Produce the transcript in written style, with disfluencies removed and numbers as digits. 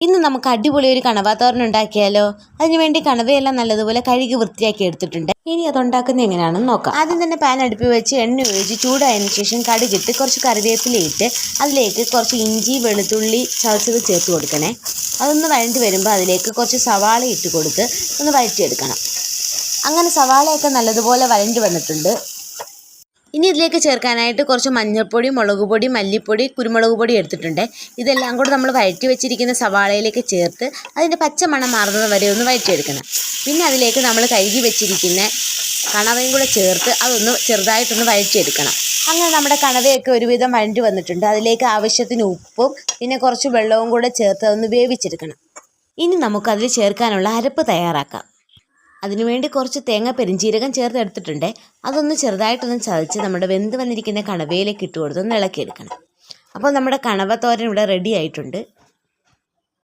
ഇന്ന് നമുക്ക് അടിപൊളി ഒരു കണവത്തോരൻ ഉണ്ടാക്കിയാലോ? അതിനുവേണ്ടി കണവയെല്ലാം നല്ലതുപോലെ കഴുകി വൃത്തിയാക്കി എടുത്തിട്ടുണ്ട്. ഇനി അതുണ്ടാക്കുന്നത് എങ്ങനെയാണെന്ന് നോക്കാം. ആദ്യം തന്നെ പാൻ അടുപ്പിൽ വെച്ച് എണ്ണ ഒഴിച്ച് ചൂടായതിനു ശേഷം കടുകിട്ട് കുറച്ച് കറിവേപ്പില ഇട്ട് അതിലേക്ക് കുറച്ച് ഇഞ്ചി വെളുത്തുള്ളി ചതച്ചത് ചേർത്ത് കൊടുക്കണേ. അതൊന്ന് വഴണ്ടി വരുമ്പോൾ അതിലേക്ക് കുറച്ച് സവാള ഇട്ട് കൊടുത്ത് ഒന്ന് വഴറ്റിയെടുക്കണം. അങ്ങനെ സവാളയൊക്കെ നല്ലതുപോലെ വഴണ്ടി വന്നിട്ടുണ്ട്. ഇനി ഇതിലേക്ക് ചേർക്കാനായിട്ട് കുറച്ച് മഞ്ഞൾപ്പൊടി, മുളക് പൊടി, മല്ലിപ്പൊടി, കുരുമുളക് പൊടി എടുത്തിട്ടുണ്ട്. ഇതെല്ലാം കൂടെ നമ്മൾ വഴറ്റി വെച്ചിരിക്കുന്ന സവാളയിലേക്ക് ചേർത്ത് അതിൻ്റെ പച്ചമണം മാറുന്നത് വരെ ഒന്ന് വഴറ്റിയെടുക്കണം. പിന്നെ അതിലേക്ക് നമ്മൾ കഴുകി വെച്ചിരിക്കുന്ന കണവയും കൂടെ ചേർത്ത് അതൊന്ന് ചെറുതായിട്ടൊന്ന് വഴറ്റിയെടുക്കണം. അങ്ങനെ നമ്മുടെ കണവയൊക്കെ ഒരുവിധം വഴറ്റി വന്നിട്ടുണ്ട്. അതിലേക്ക് ആവശ്യത്തിന് ഉപ്പും പിന്നെ കുറച്ച് വെള്ളവും കൂടെ ചേർത്ത് അതൊന്ന് വേവിച്ചെടുക്കണം. ഇനി നമുക്കതിൽ ചേർക്കാനുള്ള അരപ്പ് തയ്യാറാക്കാം. അതിനുവേണ്ടി കുറച്ച് തേങ്ങ പെരിഞ്ചീരകം ചേർത്ത് എടുത്തിട്ടുണ്ട്. അതൊന്ന് ചെറുതായിട്ടൊന്ന് ചതച്ച് നമ്മുടെ വെന്ത് വന്നിരിക്കുന്ന കണവയിലേക്ക് ഇട്ട് കൊടുത്ത് ഒന്ന് ഇളക്കിയെടുക്കണം. അപ്പോൾ നമ്മുടെ കണവ തോരൻ ഇവിടെ റെഡി ആയിട്ടുണ്ട്.